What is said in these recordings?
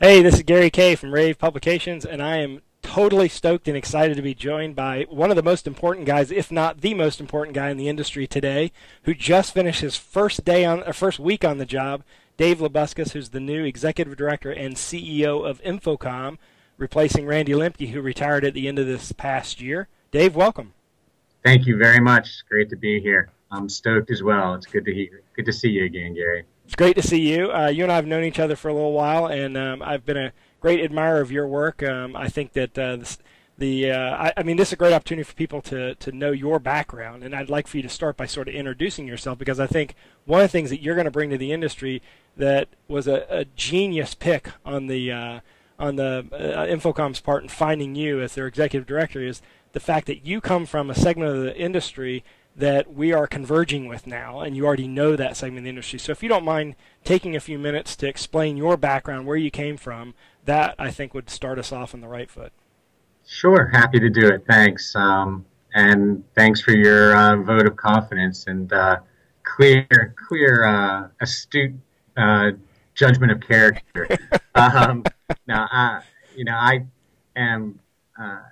Hey, this is Gary Kay from rAVe Publications, and I am totally stoked and excited to be joined by one of the most important guys, if not the most important guy in the industry today, who just finished his first week on the job, Dave Labuskes, who's the new executive director and CEO of InfoComm, replacing Randy Lemke, who retired at the end of this past year. Dave, welcome. Thank you very much. It's great to be here. I'm stoked as well. It's good to see you again, Gary. It's great to see you. You and I have known each other for a little while, and I've been a great admirer of your work. I think that I mean, this is a great opportunity for people to know your background, and I'd like for you to start by sort of introducing yourself, because I think one of the things that you're going to bring to the industry that was a genius pick on the InfoComm's part in finding you as their executive director is the fact that you come from a segment of the industry that we are converging with now, and you already know that segment of the industry. So if you don't mind taking a few minutes to explain your background, where you came from, that I think would start us off on the right foot. Sure, happy to do it. Thanks. And thanks for your vote of confidence and astute judgment of character. Um, now, I am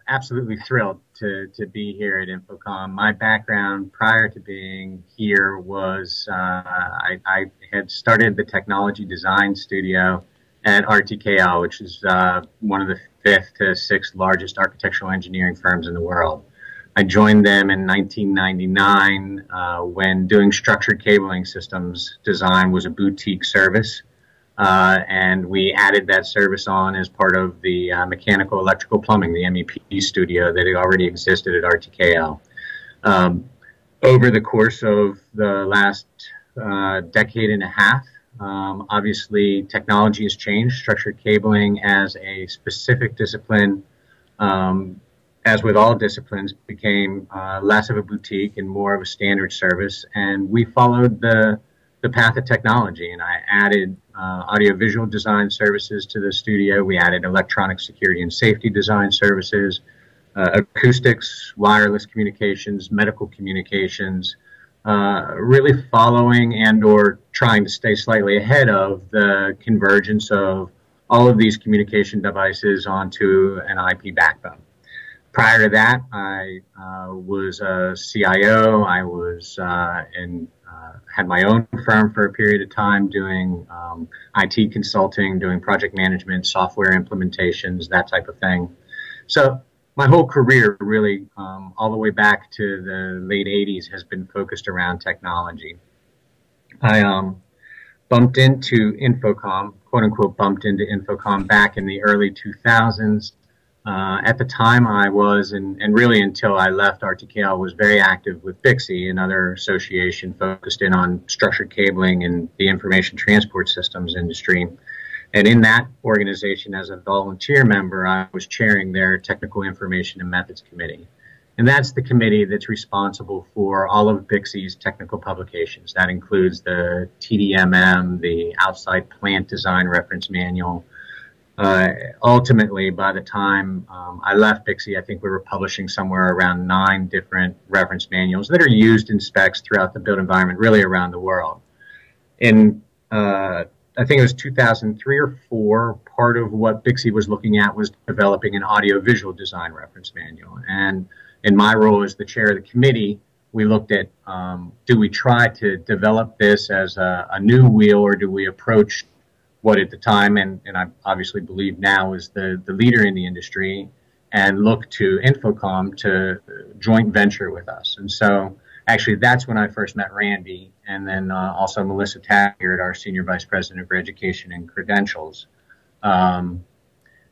absolutely thrilled to be here at InfoComm. My background prior to being here was I had started the technology design studio at RTKL, which is one of the fifth to sixth largest architectural engineering firms in the world. I joined them in 1999 when doing structured cabling systems design was a boutique service. And we added that service on as part of the mechanical, electrical, plumbing, the MEP studio that had already existed at RTKL. Over the course of the last decade and a half, obviously technology has changed. Structured cabling as a specific discipline, as with all disciplines, became less of a boutique and more of a standard service. And we followed the path of technology, and I added audiovisual design services to the studio. We added electronic security and safety design services, acoustics, wireless communications, medical communications, really following and or trying to stay slightly ahead of the convergence of all of these communication devices onto an IP backbone. Prior to that, I was a CIO. I was had my own firm for a period of time doing IT consulting, doing project management, software implementations, that type of thing. So my whole career, really, all the way back to the late 80s, has been focused around technology. I bumped into InfoComm, quote unquote, bumped into InfoComm back in the early 2000s. At the time I was, and really until I left RTKL, was very active with BIXI, another association focused in on structured cabling and the information transport systems industry. And in that organization, as a volunteer member, I was chairing their Technical Information and Methods Committee. And that's the committee that's responsible for all of BIXI's technical publications. That includes the TDMM, the Outside Plant Design Reference Manual. Ultimately, by the time I left BIXI, I think we were publishing somewhere around 9 different reference manuals that are used in specs throughout the built environment, really around the world. In I think it was 2003 or 4, part of what BIXI was looking at was developing an audiovisual design reference manual. And in my role as the chair of the committee, we looked at, do we try to develop this as a new wheel, or do we approach what at the time, and I obviously believe now, is the leader in the industry, and look to InfoComm to joint venture with us. And so actually that's when I first met Randy, and then also Melissa Taggart, our Senior Vice President for Education and Credentials,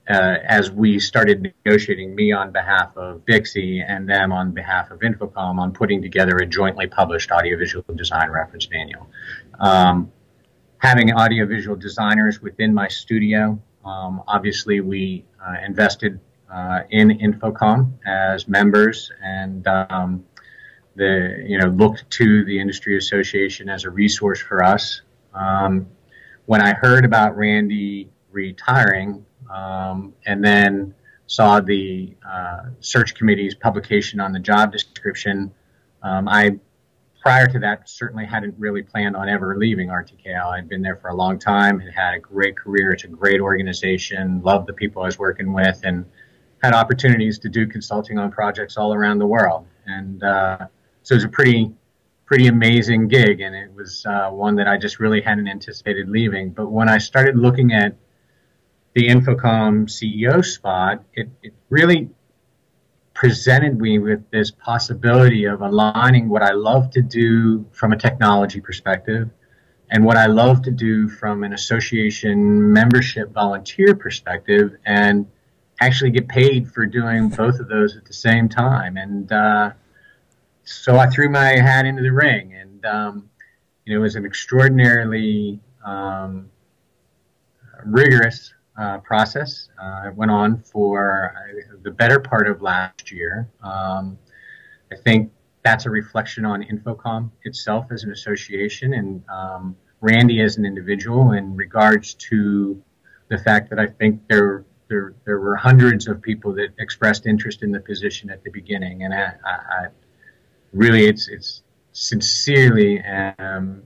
as we started negotiating, me on behalf of BIXI and them on behalf of InfoComm, on putting together a jointly published audiovisual design reference manual. Having audiovisual designers within my studio, obviously we invested in InfoComm as members, and looked to the industry association as a resource for us. When I heard about Randy retiring, and then saw the search committee's publication on the job description, I prior to that, certainly hadn't really planned on ever leaving RTKL. I'd been there for a long time, had a great career. It's a great organization, loved the people I was working with, and had opportunities to do consulting on projects all around the world. And so it was a pretty amazing gig, and it was one that I just really hadn't anticipated leaving. But when I started looking at the InfoComm CEO spot, it really presented me with this possibility of aligning what I love to do from a technology perspective and what I love to do from an association membership volunteer perspective, and actually get paid for doing both of those at the same time. And so I threw my hat into the ring, and it was an extraordinarily rigorous process. It went on for the better part of last year. I think that's a reflection on InfoComm itself as an association, and Randy as an individual, in regards to the fact that I think there were hundreds of people that expressed interest in the position at the beginning, and I really, it's sincerely am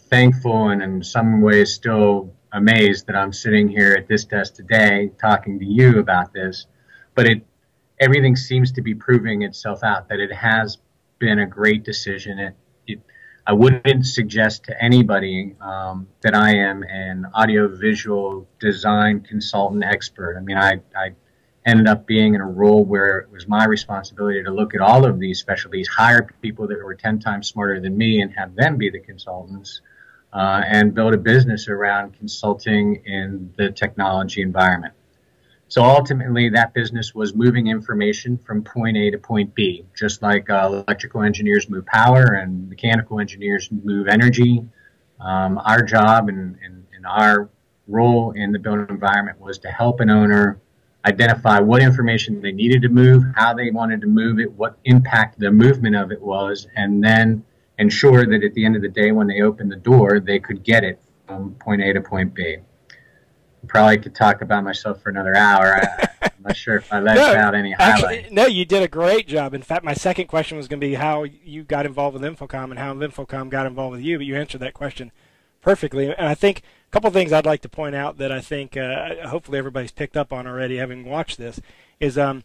thankful, and in some ways still amazed that I'm sitting here at this desk today talking to you about this. But everything seems to be proving itself out, that it has been a great decision. I wouldn't suggest to anybody that I am an audiovisual design consultant expert. I mean, I ended up being in a role where it was my responsibility to look at all of these specialties, hire people that were 10 times smarter than me and have them be the consultants, and build a business around consulting in the technology environment. So ultimately, that business was moving information from point A to point B, just like electrical engineers move power and mechanical engineers move energy. Our job and our role in the built environment was to help an owner identify what information they needed to move, how they wanted to move it, what impact the movement of it was, and then ensure that at the end of the day, when they opened the door, they could get it from point A to point B. I probably could talk about myself for another hour. I'm not sure if I left out any highlights. Actually, no, you did a great job. In fact, my second question was going to be how you got involved with InfoComm and how InfoComm got involved with you, but you answered that question perfectly. And I think a couple of things I'd like to point out that I think hopefully everybody's picked up on already, having watched this, is I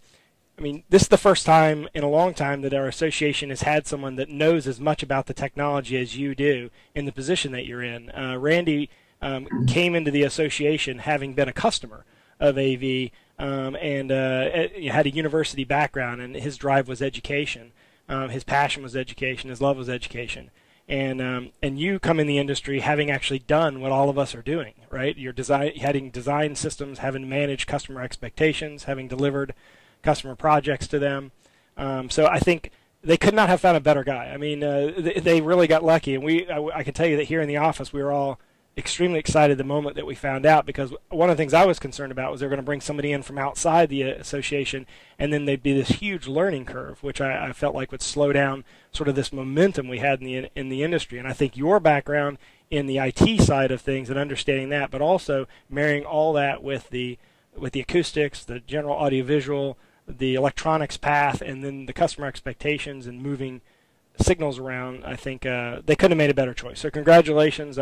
mean, this is the first time in a long time that our association has had someone that knows as much about the technology as you do in the position that you're in. Randy came into the association having been a customer of AV, and had a university background, and his drive was education. His passion was education. His love was education. And you come in the industry having actually done what all of us are doing, right? You're having designed systems, having managed customer expectations, having delivered customer projects to them. So I think they could not have found a better guy. I mean, they really got lucky. And I can tell you that here in the office, we were all extremely excited the moment that we found out, because one of the things I was concerned about was they were going to bring somebody in from outside the association, and then there'd be this huge learning curve, which I felt like would slow down sort of this momentum we had in the industry. And I think your background in the IT side of things and understanding that, but also marrying all that with the acoustics, the general audiovisual, the electronics path, and then the customer expectations and moving signals around, I think they couldn't have made a better choice. So congratulations.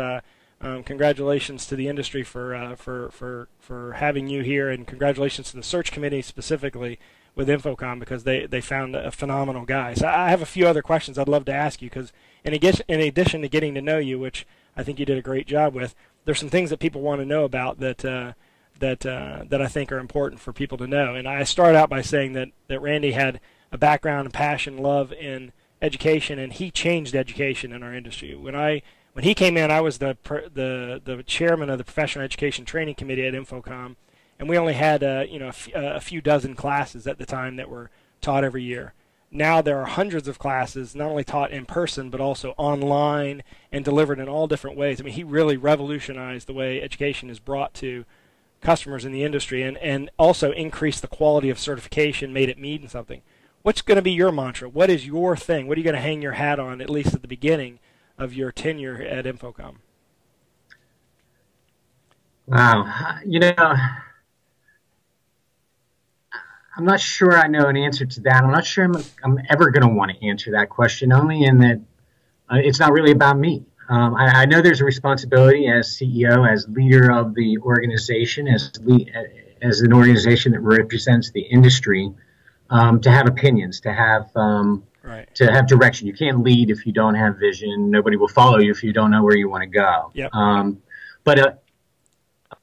Congratulations to the industry for having you here, and congratulations to the search committee specifically with InfoComm, because they found a phenomenal guy. So I have a few other questions I'd love to ask you, because in addition to getting to know you, which I think you did a great job with, there's some things that people want to know about that I think are important for people to know. And I start out by saying that Randy had a background and passion, love in education, and he changed education in our industry. When he came in, I was the chairman of the Professional Education Training Committee at InfoComm, and we only had a few dozen classes at the time that were taught every year. Now there are hundreds of classes, not only taught in person, but also online and delivered in all different ways. I mean, he really revolutionized the way education is brought to customers in the industry, and also increased the quality of certification, made it mean something. What's going to be your mantra? What is your thing? What are you going to hang your hat on, at least at the beginning of your tenure at InfoComm? Wow. I'm not sure I know an answer to that. I'm not sure I'm ever going to want to answer that question, only in that it's not really about me. I know there's a responsibility as CEO, as leader of the organization, as an organization that represents the industry, to have opinions, to have direction. You can't lead if you don't have vision. Nobody will follow you if you don't know where you want to go. Yep. But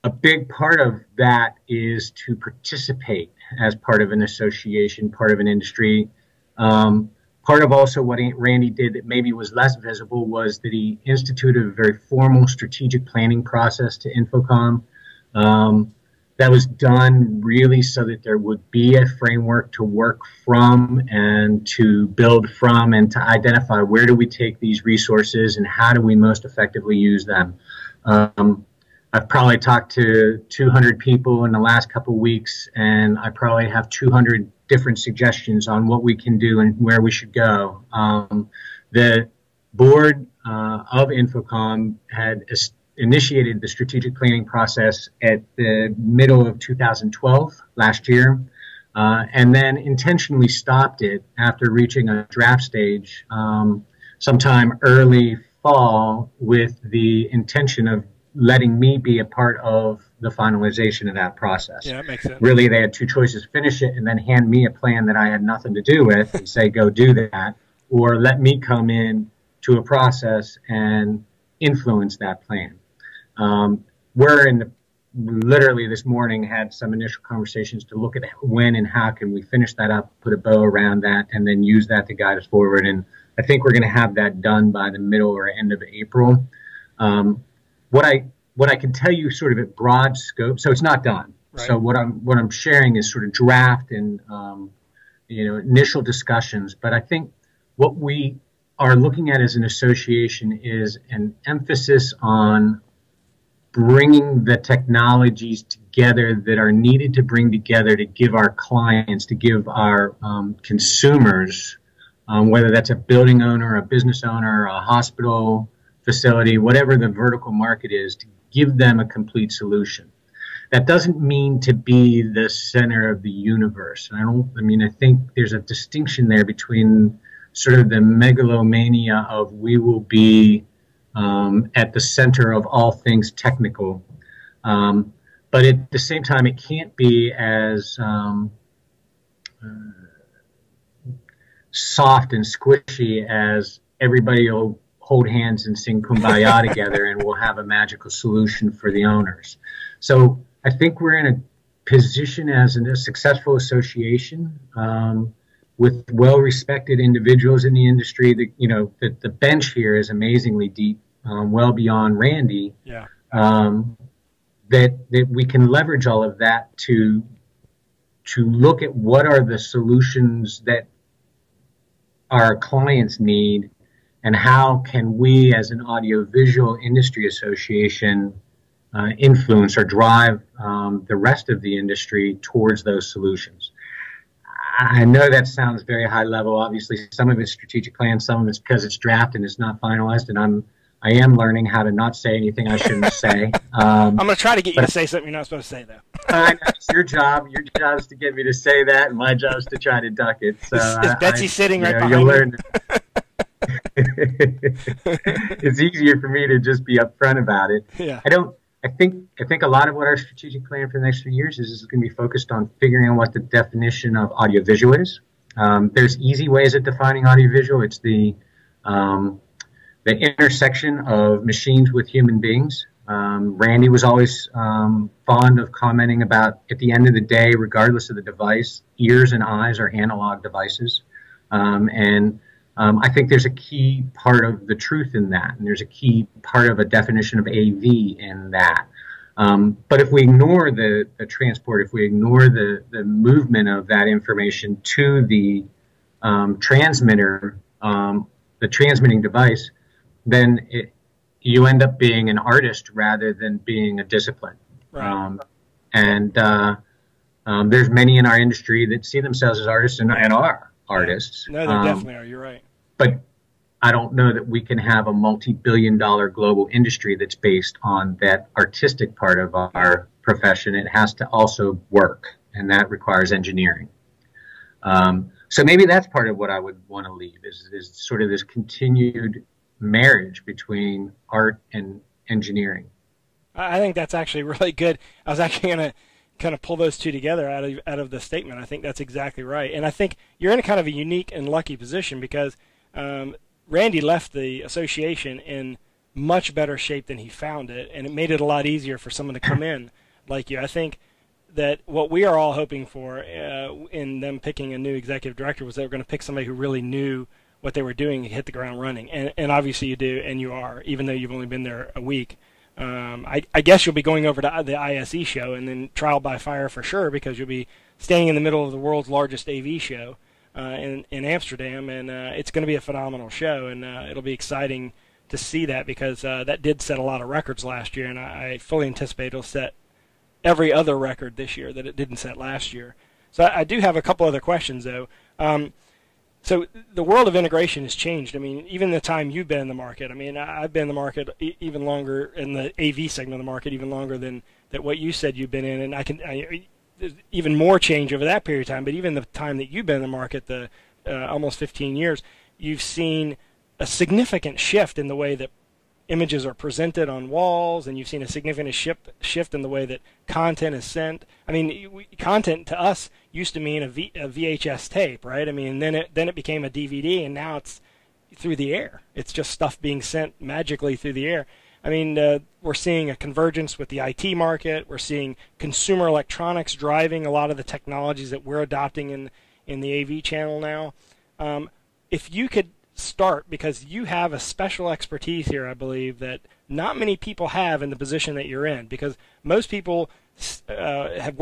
a big part of that is to participate as part of an association, part of an industry. Part of also what Randy did that maybe was less visible was that he instituted a very formal strategic planning process to InfoComm. That was done really so that there would be a framework to work from and to build from and to identify where do we take these resources and how do we most effectively use them. I've probably talked to 200 people in the last couple of weeks, and I probably have 200 different suggestions on what we can do and where we should go. The board of InfoComm had initiated the strategic planning process at the middle of 2012, last year, and then intentionally stopped it after reaching a draft stage sometime early fall with the intention of letting me be a part of the finalization of that process. Yeah, that makes sense. Really, they had two choices: finish it and then hand me a plan that I had nothing to do with and say, go do that, or let me come in to a process and influence that plan. We're literally this morning had some initial conversations to look at when and how can we finish that up, put a bow around that, and then use that to guide us forward. And I think we're going to have that done by the middle or end of April. What I can tell you sort of at broad scope, so it's not done. Right. So what I'm sharing is sort of draft and initial discussions. But I think what we are looking at as an association is an emphasis on bringing the technologies together that are needed to bring together to give our clients, to give our consumers, whether that's a building owner, a business owner, a hospital facility, whatever the vertical market is, to give them a complete solution. That doesn't mean to be the center of the universe. I think there's a distinction there between sort of the megalomania of we will be at the center of all things technical. But at the same time, it can't be as soft and squishy as everybody will hold hands and sing Kumbaya together and we'll have a magical solution for the owners. So I think we're in a position as a successful association with well-respected individuals in the industry. That the bench here is amazingly deep, well beyond Randy. Yeah. That we can leverage all of that to look at what are the solutions that our clients need, and how can we as an audiovisual industry association influence or drive the rest of the industry towards those solutions. I know that sounds very high level. Obviously, some of it's strategic plan, some of it's because it's draft and it's not finalized, and I am learning how to not say anything I shouldn't say. I'm going to try to get you to say something you're not supposed to say, though. I know, it's your job. Your job is to get me to say that, and my job is to try to duck it. So is Betsy sitting right behind you'll you? Learn. It's easier for me to just be upfront about it. Yeah. I think a lot of what our strategic plan for the next few years is going to be focused on figuring out what the definition of audiovisual is. There's easy ways of defining audiovisual. It's the intersection of machines with human beings. Randy was always fond of commenting about, at the end of the day, regardless of the device, ears and eyes are analog devices. I think there's a key part of the truth in that, and there's a key part of a definition of AV in that. But if we ignore the transport, if we ignore the movement of that information to the transmitter, the transmitting device, then you end up being an artist rather than being a discipline. Right. There's many in our industry that see themselves as artists and are artists. No, they definitely are. You're right. But I don't know that we can have a multi-billion-dollar global industry that's based on that artistic part of our profession. It has to also work, and that requires engineering. So maybe that's part of what I would want to leave is sort of this continued marriage between art and engineering. I think that's actually really good. I was actually going to kind of pull those two together out of the statement. I think that's exactly right. And I think you're in a kind of a unique and lucky position because Randy left the association in much better shape than he found it, and it made it a lot easier for someone to come in like you. I think that what we are all hoping for in them picking a new executive director was they were going to pick somebody who really knew what they were doing and hit the ground running. And obviously you do, and you are, even though you've only been there a week. I guess you'll be going over to the ISE show and then trial by fire for sure, because you'll be staying in the middle of the world's largest AV show in Amsterdam, and it's going to be a phenomenal show, and it'll be exciting to see that because that did set a lot of records last year, and I fully anticipate it'll set every other record this year that it didn't set last year. So I do have a couple other questions, though. So the world of integration has changed. I mean, even the time you've been in the market. I mean, I've been in the market even longer, in the AV segment of the market, even longer than what you said you've been in. And there's even more change over that period of time. But even the time that you've been in the market, the almost 15 years, you've seen a significant shift in the way that images are presented on walls, and you've seen a significant shift in the way that content is sent. I mean, content to us used to mean a VHS tape, right? I mean, then it became a DVD, and now it's through the air. It's just stuff being sent magically through the air. I mean, we're seeing a convergence with the IT market. We're seeing consumer electronics driving a lot of the technologies that we're adopting in the AV channel now. If you could start, because you have a special expertise here, I believe, that not many people have in the position that you're in, because most people have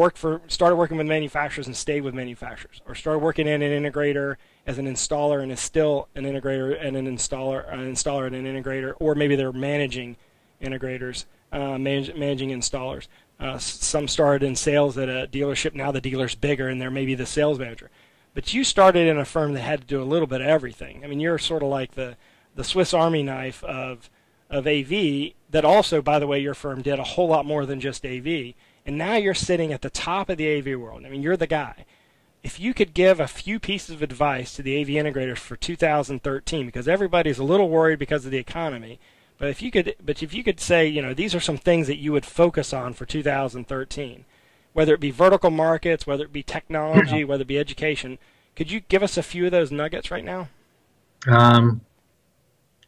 started working with manufacturers and stayed with manufacturers, or started working in an integrator as an installer and is still an integrator and an installer and an integrator, or maybe they're managing integrators, managing installers. Some started in sales at a dealership. Now the dealer's bigger, and they're maybe the sales manager. But you started in a firm that had to do a little bit of everything. I mean, you're sort of like the Swiss Army knife of AV, that also, by the way, your firm did a whole lot more than just AV. And now you're sitting at the top of the AV world. I mean, you're the guy. If you could give a few pieces of advice to the AV integrators for 2013, because everybody's a little worried because of the economy, but if you could say, you know, these are some things that you would focus on for 2013, whether it be vertical markets, whether it be technology, whether it be education. Could you give us a few of those nuggets right now?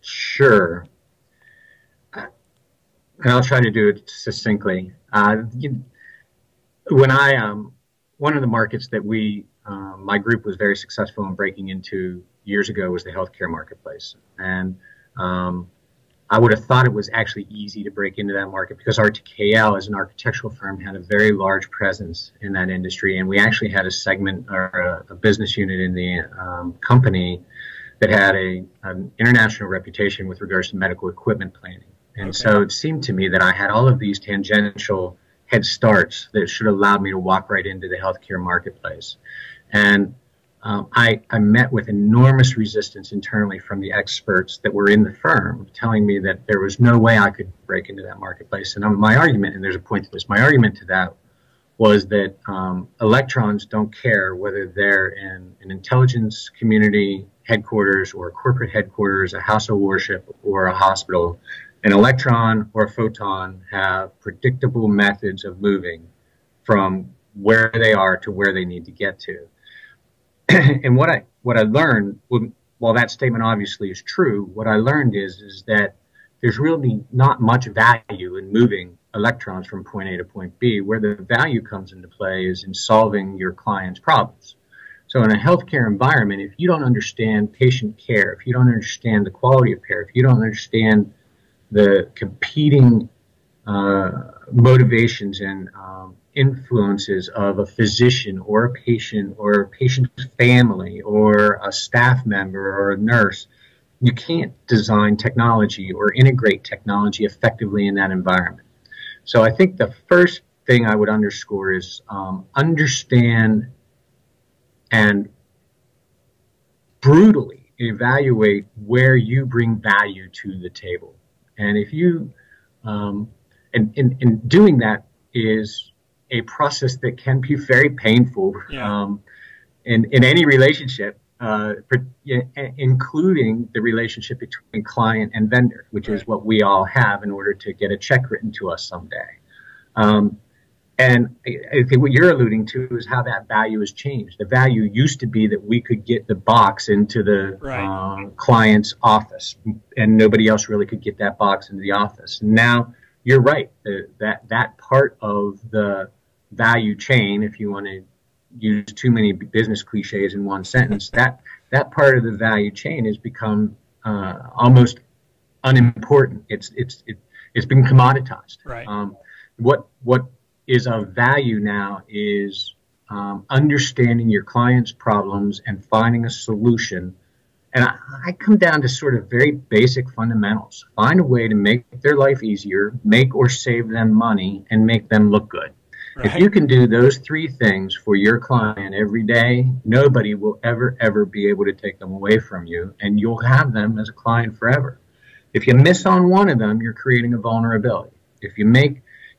Sure. And I'll try to do it succinctly. One of the markets that my group was very successful in breaking into years ago was the healthcare marketplace. And I would have thought it was actually easy to break into that market because RTKL, as an architectural firm, had a very large presence in that industry, and we actually had a segment or a business unit in the company that had an international reputation with regards to medical equipment planning. And so it seemed to me that I had all of these tangential head starts that should have allowed me to walk right into the healthcare marketplace. And I met with enormous resistance internally from the experts that were in the firm, telling me that there was no way I could break into that marketplace. And my argument, and there's a point to this, my argument to that was that electrons don't care whether they're in an intelligence community headquarters or a corporate headquarters, a house of worship, or a hospital. An electron or a photon have predictable methods of moving from where they are to where they need to get to. And what I learned, while that statement obviously is true, what I learned is that there's really not much value in moving electrons from point A to point B. Where the value comes into play is in solving your client's problems. So in a healthcare environment, if you don't understand patient care, if you don't understand the quality of care, if you don't understand the competing motivations and influences of a physician or a patient's family or a staff member or a nurse, you can't design technology or integrate technology effectively in that environment. So I think the first thing I would underscore is understand and brutally evaluate where you bring value to the table. And if you, and doing that is a process that can be very painful in any relationship, including the relationship between client and vendor, which is what we all have in order to get a check written to us someday. And I think what you're alluding to is how that value has changed. The value used to be that we could get the box into the client's office, and nobody else really could get that box into the office. Now, you're right. That part of the value chain, if you want to use too many business cliches in one sentence, that part of the value chain has become almost unimportant. It's been commoditized. Right. What is of value now is understanding your client's problems and finding a solution. And I come down to sort of very basic fundamentals. Find a way to make their life easier, make or save them money, and make them look good. Right. If you can do those three things for your client every day, nobody will ever be able to take them away from you, and you'll have them as a client forever. If you miss on one of them, you're creating a vulnerability.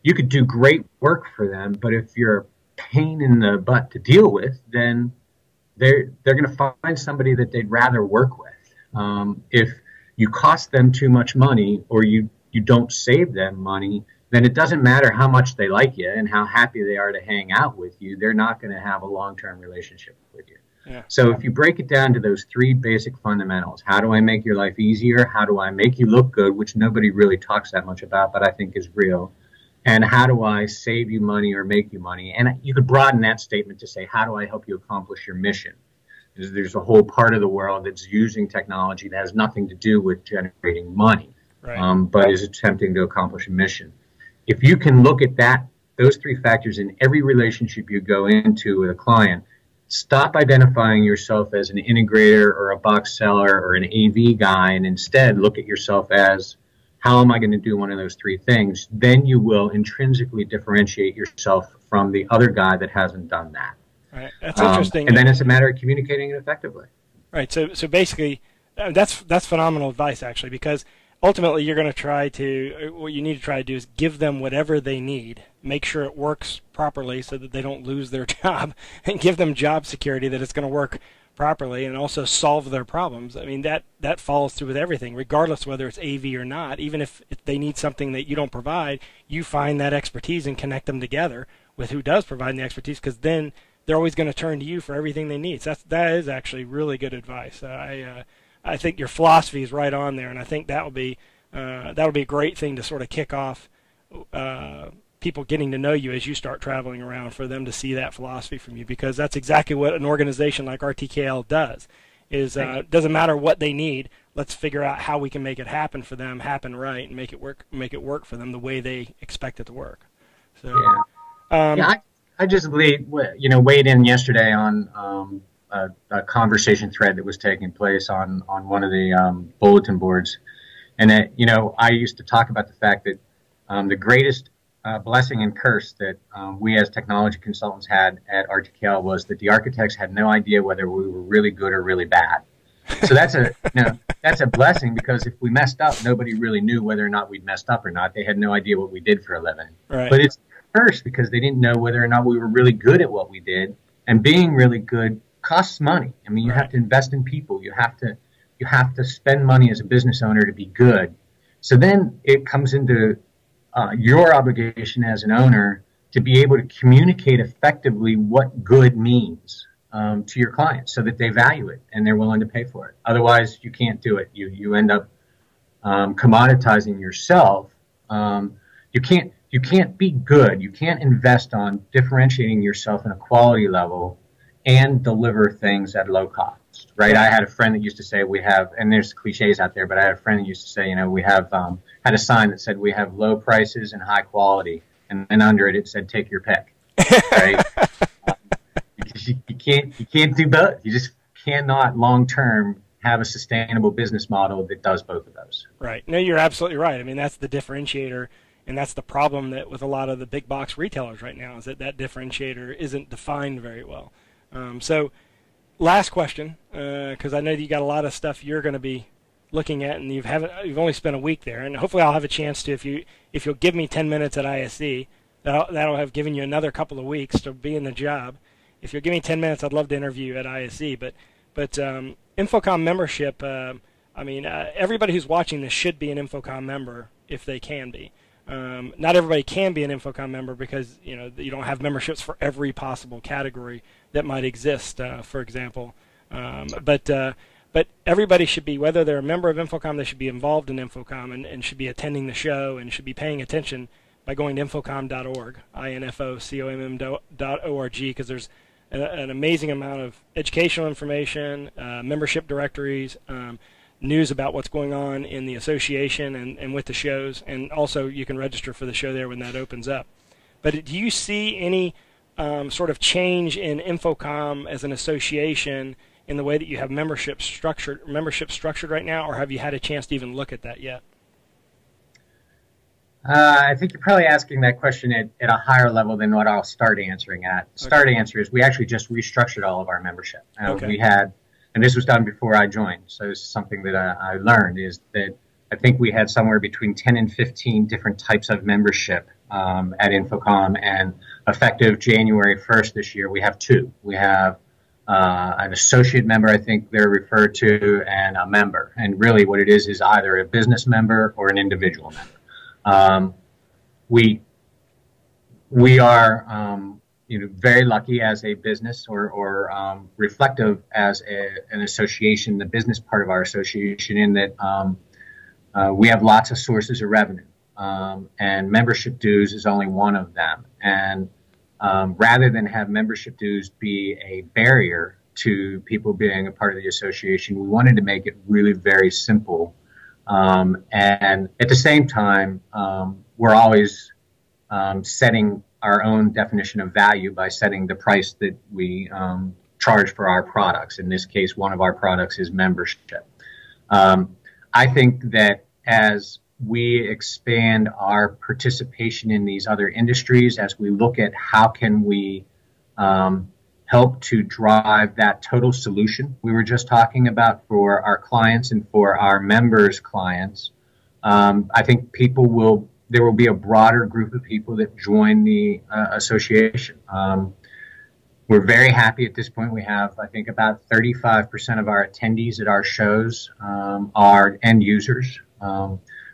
You could do great work for them, but if you're a pain in the butt to deal with, then they're going to find somebody that they'd rather work with. If you cost them too much money or you don't save them money, then it doesn't matter how much they like you and how happy they are to hang out with you. They're not going to have a long-term relationship with you. Yeah. So if you break it down to those three basic fundamentals, how do I make your life easier? How do I make you look good, which nobody really talks that much about, but I think is real. And how do I save you money or make you money? And you could broaden that statement to say, how do I help you accomplish your mission? There's a whole part of the world that's using technology that has nothing to do with generating money, but is attempting to accomplish a mission. If you can look at those three factors in every relationship you go into with a client, stop identifying yourself as an integrator or a box seller or an AV guy, and instead look at yourself as, how am I going to do one of those three things? Then you will intrinsically differentiate yourself from the other guy that hasn't done that. Right. That's interesting. And then it's a matter of communicating it effectively. Right. So basically, that's phenomenal advice, actually, because ultimately you're going to what you need to try to do is give them whatever they need, make sure it works properly so that they don't lose their job, and give them job security that it's going to work properly, and also solve their problems. I mean, that follows through with everything, regardless whether it's AV or not. Even if they need something that you don't provide, you find that expertise and connect them together with who does provide the expertise, because then they're always going to turn to you for everything they need. So that is actually really good advice. I think your philosophy is right on there, and I think that would be a great thing to sort of kick off people getting to know you as you start traveling around, for them to see that philosophy from you, because that's exactly what an organization like RTKL does. Doesn't matter what they need, let's figure out how we can make it happen for them, happen right, and make it work for them the way they expect it to work. So I just weighed in yesterday on a conversation thread that was taking place on one of the bulletin boards, and I used to talk about the fact that the greatest blessing and curse that we as technology consultants had at RTKL was that the architects had no idea whether we were really good or really bad. So that's a blessing, because if we messed up, nobody really knew whether or not we'd messed up or not. They had no idea what we did for a living. Right. But it's a curse because they didn't know whether or not we were really good at what we did, and being really good costs money. I mean, you have to invest in people. You have to spend money as a business owner to be good. So then it comes into your obligation as an owner to be able to communicate effectively what good means to your clients, so that they value it and they're willing to pay for it. Otherwise, you can't do it. You end up commoditizing yourself. You can't be good. You can't invest on differentiating yourself in a quality level and deliver things at low cost. Right? I had a friend that used to say and there's cliches out there, but I had a friend that used to say, we have had a sign that said we have low prices and high quality, and under it said take your pick. Right? You can't do both. You just cannot long term have a sustainable business model that does both of those. Right. No, you're absolutely right. I mean, that's the differentiator, and that's the problem that with a lot of the big box retailers right now, is that differentiator isn't defined very well. So last question, because I know that you got a lot of stuff you're going to be looking at, and you've only spent a week there, and hopefully I'll have a chance to, if you'll give me 10 minutes at ISC, that'll have given you another couple of weeks to be in the job. If you'll give me 10 minutes, I'd love to interview you at ISC. But But InfoComm membership, I mean, everybody who's watching this should be an InfoComm member if they can be. Not everybody can be an InfoComm member because you don't have memberships for every possible category that might exist. For example, but everybody should be, whether they're a member of InfoComm, they should be involved in InfoComm and should be attending the show and should be paying attention by going to infocomm.org, infocomm.org, because there's an amazing amount of educational information, membership directories, news about what's going on in the association and with the shows, and also you can register for the show there when that opens up. But do you see any sort of change in InfoComm as an association in the way that you have membership structured right now, or have you had a chance to even look at that yet? I think you're probably asking that question at a higher level than what I'll start answering at. The start answer is we actually just restructured all of our membership. We had, and this was done before I joined, so this is something that I learned, is that I think we had somewhere between 10 and 15 different types of membership at InfoComm, and effective January 1st this year, we have two. We have an associate member, I think they're referred to, and a member. And really what it is either a business member or an individual member. We are very lucky as a business or reflective as an association, the business part of our association, in that we have lots of sources of revenue, and membership dues is only one of them. And rather than have membership dues be a barrier to people being a part of the association, we wanted to make it really very simple. And at the same time, we're always setting our own definition of value by setting the price that we charge for our products. In this case, one of our products is membership. I think that as we expand our participation in these other industries, as we look at how can we help to drive that total solution we were just talking about for our clients and for our members' clients, I think there will be a broader group of people that join the association. We're very happy at this point. We have, I think, about 35% of our attendees at our shows are end users,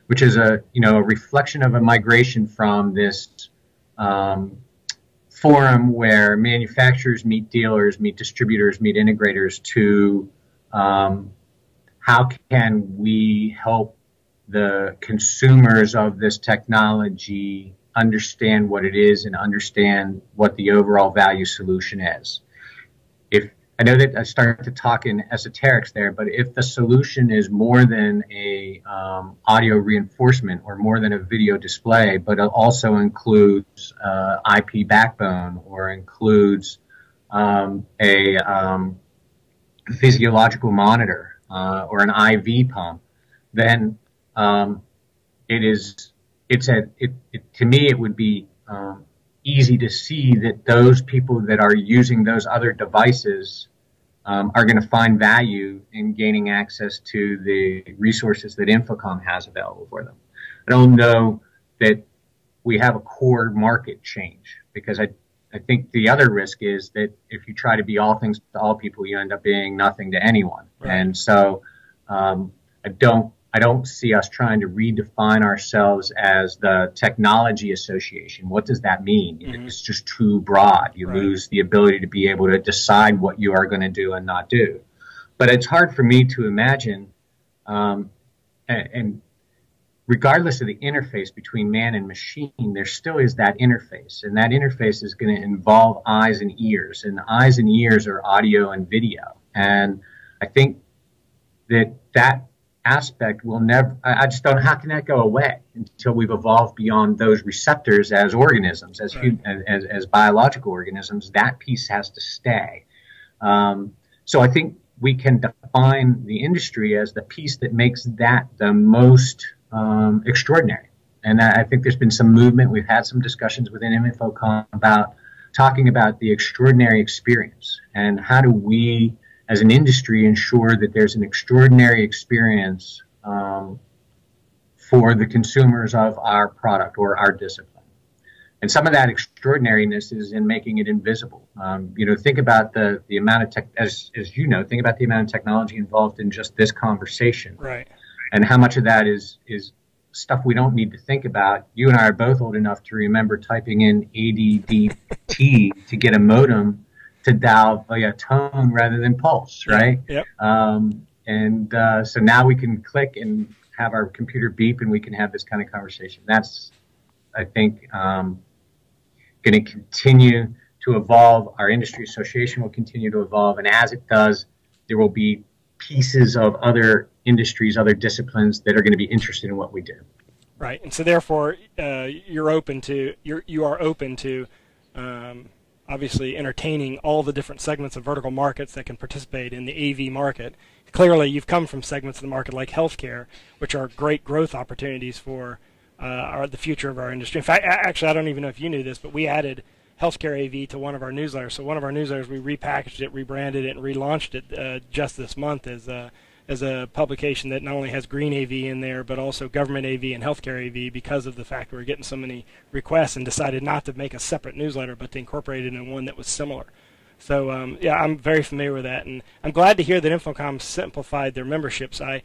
which is a reflection of a migration from this forum where manufacturers meet dealers, meet distributors, meet integrators, to how can we help the consumers of this technology understand what it is and understand what the overall value solution is. I know that I started to talk in esoterics there, but if the solution is more than a audio reinforcement or more than a video display, but it also includes IP backbone or includes a physiological monitor or an IV pump, then to me it would be easy to see that those people that are using those other devices are going to find value in gaining access to the resources that InfoComm has available for them. I don't know that we have a core market change, because I think the other risk is that if you try to be all things to all people, you end up being nothing to anyone. Right. And so I don't see us trying to redefine ourselves as the technology association. What does that mean? Mm-hmm. It's just too broad. You lose the ability to be able to decide what you are going to do and not do. But it's hard for me to imagine, and regardless of the interface between man and machine, there still is that interface. And that interface is going to involve eyes and ears. And eyes and ears are audio and video. And I think that aspect will never, I just don't know, how can that go away until we've evolved beyond those receptors as organisms, as biological organisms. That piece has to stay. So I think we can define the industry as the piece that makes that the most extraordinary. And I think there's been some movement. We've had some discussions within InfoComm about talking about the extraordinary experience and how do we as an industry ensure that there's an extraordinary experience for the consumers of our product or our discipline. And some of that extraordinariness is in making it invisible. Think about the amount of tech, as you know, think about the amount of technology involved in just this conversation. Right. And how much of that is stuff we don't need to think about. You and I are both old enough to remember typing in ADDT to get a modem to dial tone rather than pulse, right? Yep. So now we can click and have our computer beep, and we can have this kind of conversation. That's, I think, going to continue to evolve. Our industry association will continue to evolve, and as it does, there will be pieces of other industries, other disciplines that are going to be interested in what we do. Right, and so therefore, you are open to obviously entertaining all the different segments of vertical markets that can participate in the AV market. Clearly, you've come from segments of the market like healthcare, which are great growth opportunities for the future of our industry. In fact, actually, I don't even know if you knew this, but we added healthcare AV to one of our newsletters. So one of our newsletters, we repackaged it, rebranded it, and relaunched it just this month as a publication that not only has green AV in there, but also government AV and healthcare AV, because of the fact that we're getting so many requests, and decided not to make a separate newsletter, but to incorporate it in one that was similar. So, I'm very familiar with that, and I'm glad to hear that InfoComm simplified their memberships. I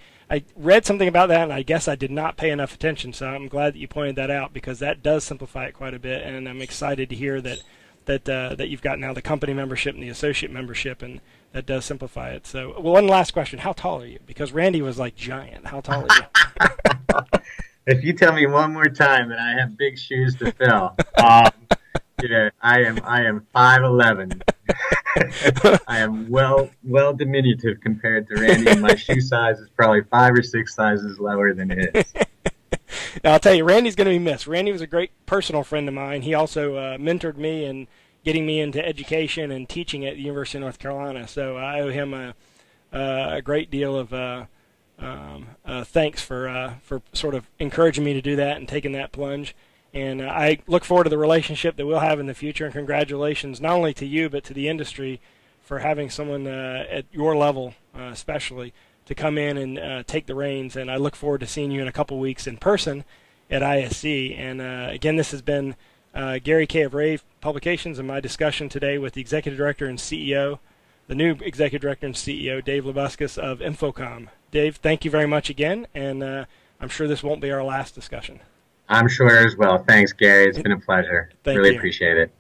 read something about that, and I guess I did not pay enough attention, so I'm glad that you pointed that out, because that does simplify it quite a bit, and I'm excited to hear that you've got now the company membership and the associate membership, and that does simplify it. So, one last question. How tall are you? Because Randy was like giant. How tall are you? If you tell me one more time that I have big shoes to fill, I am 5'11". I am well diminutive compared to Randy, and my shoe size is probably 5 or 6 sizes lower than his. Now, I'll tell you, Randy's going to be missed. Randy was a great personal friend of mine. He also mentored me in getting me into education and teaching at the University of North Carolina. So I owe him a great deal of thanks for sort of encouraging me to do that and taking that plunge. And I look forward to the relationship that we'll have in the future. And congratulations not only to you, but to the industry for having someone at your level, especially, to come in and take the reins. And I look forward to seeing you in a couple weeks in person at ISC. And again, this has been Gary Kay of rAVe Publications, and my discussion today with the Executive Director and CEO, the new Executive Director and CEO, Dave Labuskes of InfoComm. Dave, thank you very much again, and I'm sure this won't be our last discussion. I'm sure as well. Thanks, Gary. It's been a pleasure. Thank really you. Appreciate it.